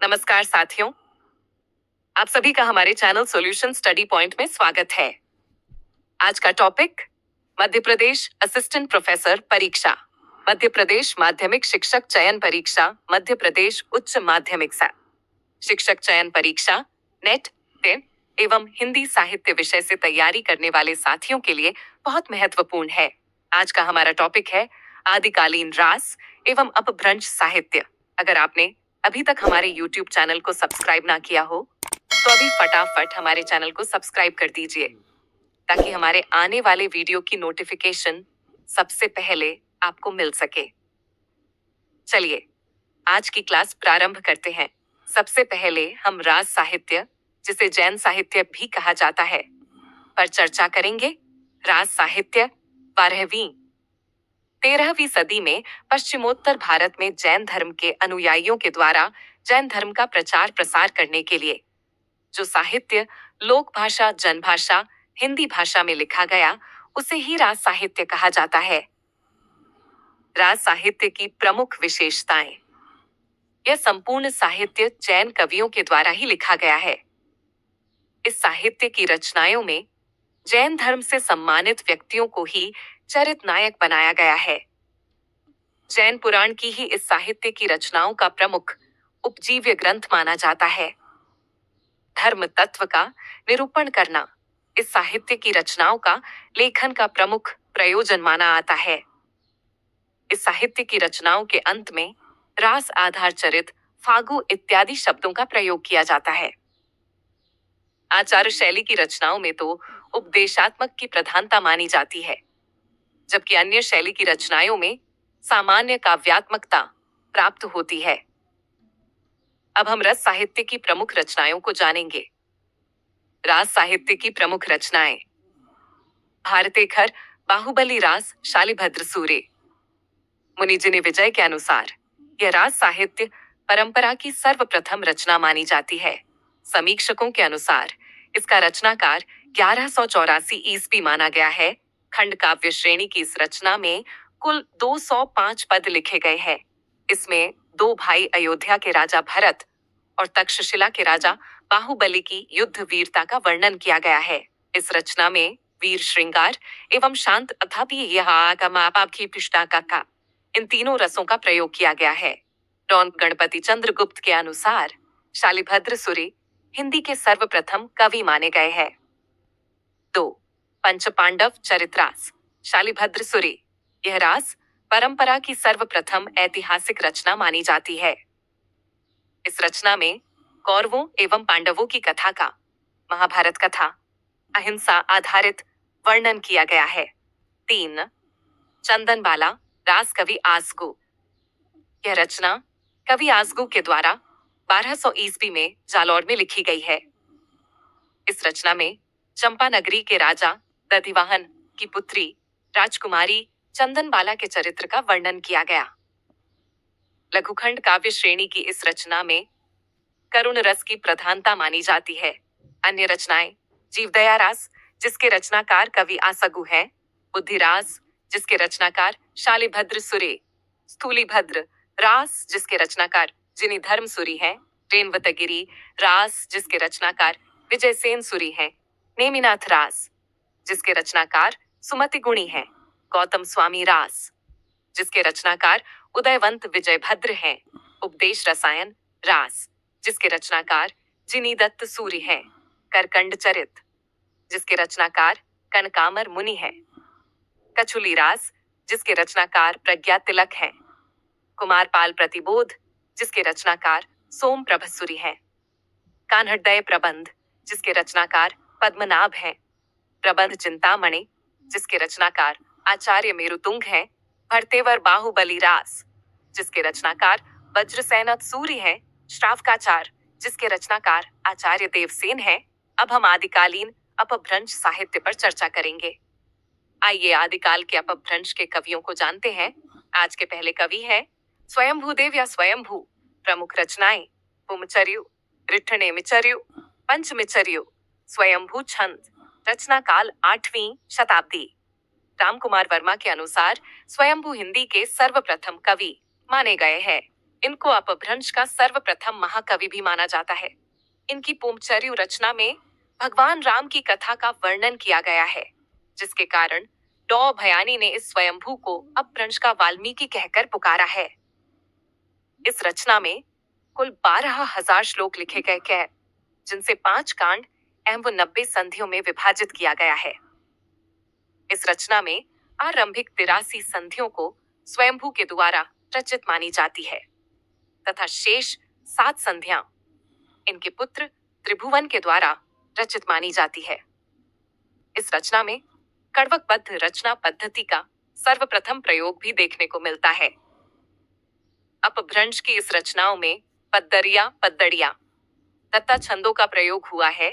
नमस्कार साथियों, आप सभी का हमारे चैनल सॉल्यूशन स्टडी पॉइंट में स्वागत है। आज का topic Madhya Pradesh assistant professor परीक्षा, मध्य प्रदेश माध्यमिक शिक्षक चयन परीक्षा, मध्य प्रदेश उच्च माध्यमिक शिक्षक चयन परीक्षा, नेट, टेट एवं हिंदी साहित्य विषय से तैयारी करने वाले साथियों के लिए बहुत महत्वपूर्ण है। आज का हमारा टॉपिक है आदिकालीन रास एवं अपभ्रंश साहित्य। अगर आपने अभी तक हमारे YouTube चैनल को सब्सक्राइब ना किया हो तो अभी फटाफट हमारे चैनल को सब्सक्राइब कर दीजिए ताकि हमारे आने वाले वीडियो की नोटिफिकेशन सबसे पहले आपको मिल सके। चलिए आज की क्लास प्रारंभ करते हैं। सबसे पहले हम रास साहित्य, जिसे जैन साहित्य भी कहा जाता है, पर चर्चा करेंगे। रास साहित्य 12वीं 13वीं सदी में पश्चिमोत्तर भारत में जैन धर्म के अनुयायियों के द्वारा जैन धर्म का प्रचार प्रसार करने के लिए जो साहित्य लोक भाषा, जनभाषा, हिंदी भाषा में लिखा गया, उसे ही रास साहित्य कहा जाता है। रास साहित्य की प्रमुख विशेषताएं। यह संपूर्ण साहित्य जैन कवियों के द्वारा ही लिखा गया है। इस साहित्य की रचनाओं में जैन धर्म से सम्मानित व्यक्तियों को ही चरित नायक बनाया गया है। जैन पुराण की ही इस साहित्य की रचनाओं का प्रमुख उपजीव्य ग्रंथ माना जाता है। धर्म तत्व का निरूपण करना इस साहित्य की रचनाओं का लेखन का प्रमुख प्रयोजन माना आता है। इस साहित्य की रचनाओं के अंत में रास, आधार चरित, फागु इत्यादि शब्दों का प्रयोग किया जाता है। आचार्य शैली की रचनाओं में तो उपदेशात्मक की प्रधानता मानी जाती है, जबकि अन्य शैली की रचनाओं में सामान्य काव्यात्मकता प्राप्त होती है। अब हम रस साहित्य की प्रमुख रचनाओं को जानेंगे। रास साहित्य की प्रमुख रचनाएं। भारतेखर बाहुबली रास शालिभद्र सूरे। मुनिजिनि विजय के अनुसार यह रास साहित्य परंपरा की सर्वप्रथम रचना मानी जाती है। समीक्षकों के अनुसार इसका रचनाकार 1184 ईस्वी माना गया है। खंड काव्य श्रेणी की इस रचना में कुल 205 पद लिखे गए हैं। इसमें दो भाई अयोध्या के राजा भरत और तक्षशिला के राजा बाहुबली की युद्ध वीरता का वर्णन किया गया है। इस रचना में वीर श्रृंगार एवं शांत का इन तीनों रसों का प्रयोग किया गया है। डॉन गणपति चंद्र गुप्त के अनुसार शालिभद्र सूरी हिंदी के सर्वप्रथम कवि माने गए हैं। 2. पंचपांडव चरित्रास शालिभद्र सूरी। यह रास परंपरा की सर्वप्रथम ऐतिहासिक रचना मानी जाती है। इस रचना में कौरवों एवं पांडवों की कथा का, महाभारत कथा, अहिंसा आधारित वर्णन किया गया है। 3. चंदनबाला रास कवि आसगु। यह रचना कवि आसगु के द्वारा 1200 ईस्वी में जालौर में लिखी गई है। इस रचना में चंपानगरी के राजा दधिवाहन की पुत्री राजकुमारी चंदनबाला के चरित्र का वर्णन किया गया। लघुखंड काव्य श्रेणी की इस रचना में करुण रस की प्रधानता मानी जाती है। अन्य रचनाएं जीवदया रास, जिसके रचनाकार कवि आसगु हैं, बुद्धिरास, जिसके रचनाकार शालिभद्र सूरे, स्थूलीभद्र रास, जिसके रचनाकार जिनि धर्म सूरी हैं, रेणवतगिरी रास, जिसके रचनाकार विजयसेन सूरी हैं, नेमिनाथ रास, जिसके रचनाकार सुमति गुणी हैं, गौतम स्वामी रास, जिसके रचनाकार उदयवंत विजयभद्र हैं, उपदेश रसायन रास, जिसके रचनाकार जिनी दत्त सूरी हैं, करकंड चरित, जिसके रचनाकार कनकामर मुनि हैं, कछुली रास, जिसके रचनाकार प्रज्ञा तिलक हैं, कुमारपाल प्रतिबोध, जिसके रचनाकार सोम प्रभसूरी हैं, कान्हड़दय प्रबंध, जिसके रचनाकार पद्मनाभ हैं, प्रबंध चिंतामणि, जिसके रचनाकार आचार्य मेरुतुंग हैं, भरतेवर बाहुबली रास, जिसके रचनाकार वज्रसेनत सूरी हैं, श्रावकाचार, जिसके रचनाकार आचार्य देवसेन हैं। अब हम आदिकालीन अपभ्रंश साहित्य पर चर्चा करेंगे। आइए आदिकाल के अपभ्रंश के कवियों को जानते हैं। आज के पहले कवि हैं स्वयंभूदेव या स्वयंभू। प्रमुख रचनाएं पुमचर्यु, रिठ्ठनेमिचर्यु, पंचमिचर्यु, स्वयंभू छंद। रचना काल 8वीं शताब्दी। रामकुमार वर्मा के अनुसार स्वयंभू हिंदी के सर्वप्रथम कवि माने गए हैं। इनको अपभ्रंश का सर्वप्रथम महाकवि भी माना जाता है। इनकी पोमचर्यु रचना में भगवान राम की कथा का वर्णन किया गया है, जिसके कारण डॉ भयानी ने इस स्वयंभू को अपभ्रंश का वाल्मीकि कहकर पुकारा है। इस रचना में कुल 12,000 श्लोक लिखे गए हैं, जिनसे 5 कांड एवं 90 संधियों में विभाजित किया गया है। इस रचना में आरंभिक 83 संधियों को स्वयंभू के द्वारा रचित मानी जाती है तथा शेष 7 संधियां इनके पुत्र त्रिभुवन के द्वारा रचित मानी जाती है। इस रचना में कड़वकबद्ध रचना पद्धति का सर्वप्रथम प्रयोग भी देखने को मिलता है। अपभ्रंश की इस रचनाओं में पद्दरिया पद्दड़िया दत्ता छंदों का प्रयोग हुआ है।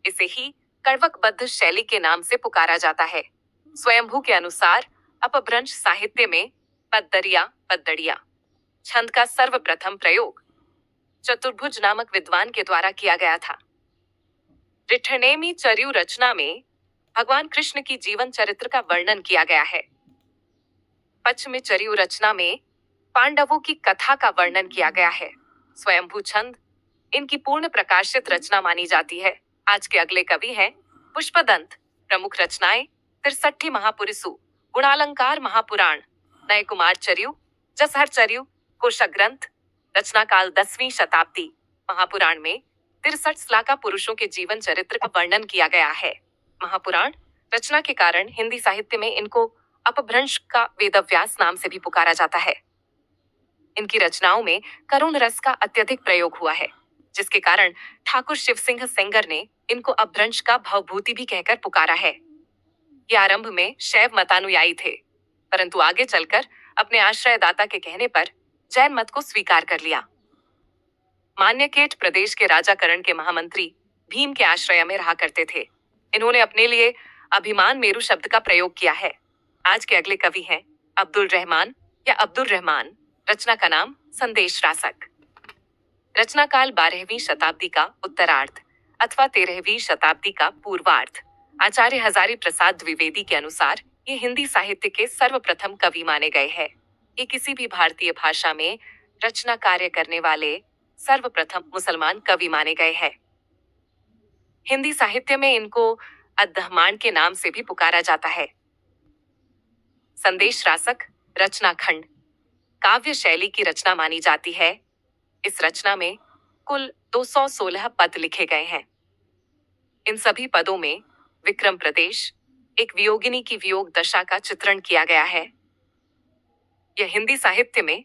इसे ही कड़वकबद्ध शैली के नाम से पुकारा जाता है। स्वयंभू के अनुसार अपभ्रंश साहित्य में पद्दरिया पद्दड़िया छंद का सर्वप्रथम प्रयोग चतुर्भुज नामक विद्वान के द्वारा किया गया था। रिठनेमी चर्यु रचना में भगवान कृष्ण की जीवन चरित्र का वर्णन किया गया है। पश्चिमी चर्यु रचना में पांडवों की कथा का वर्णन किया गया है। स्वयंभू छंद इनकी पूर्ण प्रकाशित रचना मानी जाती है। आज के अगले कवि हैं पुष्पदंत। प्रमुख रचनाएं 63 महापुरुषु, गुणालंकार महापुराण, नए कुमार चर्यु, जसहर चर्यु, कोशक ग्रंथ। रचना काल 10वीं शताब्दी। महापुराण में 63 श्लाका पुरुषों के जीवन चरित्र का वर्णन किया गया है। महापुराण रचना के कारण हिंदी साहित्य में इनको अपभ्रंश का वेदव्यास नाम से भी पुकारा जाता है। इनकी रचनाओं में करुण रस का अत्यधिक प्रयोग हुआ है, जिसके कारण ठाकुर शिव सिंह सेंगर ने इनको अपभ्रंश का भवभूति भी कहकर पुकारा है। ये आरंभ में शैव मतानुयायी थे, परंतु आगे चलकर अपने आश्रयदाता के कहने पर जैन मत को स्वीकार कर लिया। मान्यकेट प्रदेश के राजा करण के महामंत्री भीम के आश्रय में रहा करते थे। इन्होंने अपने लिए अभिमान मेरु शब्द का प्रयोग किया है। आज के अगले कवि हैं अब्दुल रहमान या अब्दुल रहमान। रचना का नाम संदेश रासक। रचना काल 12वीं शताब्दी का उत्तरार्ध अथवा 13वीं शताब्दी का पूर्वार्ध। आचार्य हजारी प्रसाद द्विवेदी के अनुसार ये हिंदी साहित्य के सर्वप्रथम कवि माने गए हैं। ये किसी भी भारतीय भाषा में रचना कार्य करने वाले सर्वप्रथम मुसलमान कवि माने गए हैं। हिंदी साहित्य में इनको अद्धमान के नाम से भी पुकारा जाता है। संदेश रासक रचना खंड काव्य शैली की रचना मानी जाती है। इस रचना में कुल 216 पद लिखे गए हैं। इन सभी पदों में विक्रम प्रदेश, एक वियोगिनी की वियोग दशा का चित्रण किया गया है। यह हिंदी साहित्य में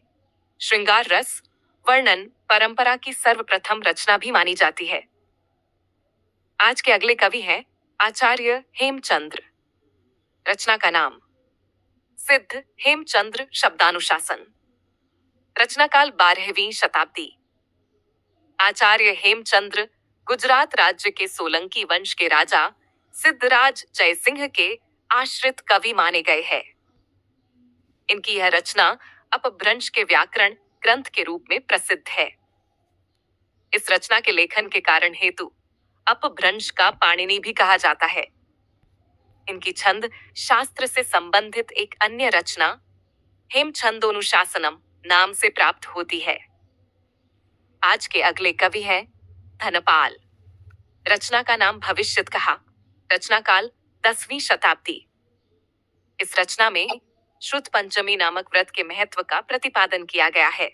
श्रृंगार रस वर्णन परंपरा की सर्वप्रथम रचना भी मानी जाती है। आज के अगले कवि हैं आचार्य हेमचंद्र। रचना का नाम सिद्ध हेमचंद्र शब्दानुशासन। रचना काल 12वीं शताब्दी। आचार्य हेमचंद्र गुजरात राज्य के सोलंकी वंश के राजा सिद्धराज जयसिंह के आश्रित कवि माने गए हैं। इनकी यह रचना अपभ्रंश के व्याकरण ग्रंथ के रूप में प्रसिद्ध है। इस रचना के लेखन के कारण हेतु अपभ्रंश का पाणिनि भी कहा जाता है। इनकी छंद शास्त्र से संबंधित एक अन्य रचना हेमछंदोनुशासनम नाम से प्राप्त होती है। आज के अगले कवि हैं धनपाल। रचना का नाम भविष्यत कहा। रचना काल 10वीं शताब्दी। इस रचना में श्रुत पंचमी नामक व्रत के महत्व का प्रतिपादन किया गया है।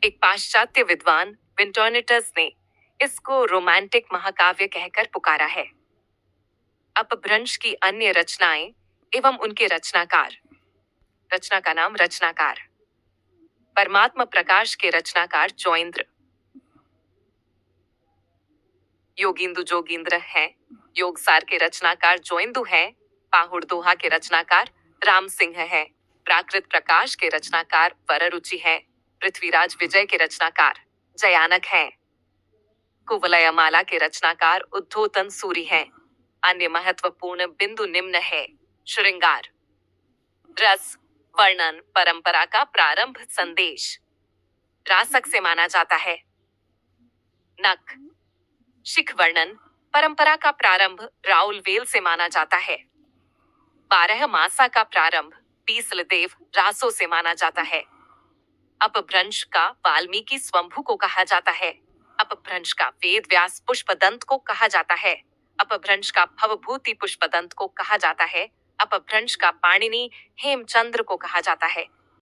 एक पाश्चात्य विद्वान विंटोनिटस ने इसको रोमांटिक महाकाव्य कहकर पुकारा है। अपभ्रंश की अन्य रचनाएं एवं उनके रचनाकार। रचना का नाम रचनाकार। परमात्मा प्रकाश के रचनाकार जोइंद्र। योगिंदु जोगिंद्र हैं। योगसार के रचनाकार जोइंदु हैं। पाहुड़ दोहा के रचनाकार राम सिंह हैं। प्राकृत प्रकाश के रचनाकार वररुचि हैं। पृथ्वीराज विजय के रचनाकार जयानक हैं। कुवलयमाला के रचनाकार उद्धोतन सूरी हैं। अन्य महत्वपूर्ण बिंदु निम्न है। श्रृंगार रस वर्णन परंपरा का प्रारंभ संदेश रासक से माना जाता है। नक शिख वर्णन परंपरा का प्रारंभ राउलवेल से माना जाता है। 12 मासा का प्रारंभ बीसलदेव रासों से माना जाता है। अपभ्रंश का वाल्मीकि स्वयंभू को कहा जाता है। अपभ्रंश का वेद व्यास पुष्पदंत को कहा जाता है। अपभ्रंश का भवभूति पुष्पदंत को कहा जाता है। अपभ्रंश का पाणिनि हेमचंद्र को कहा जाता है।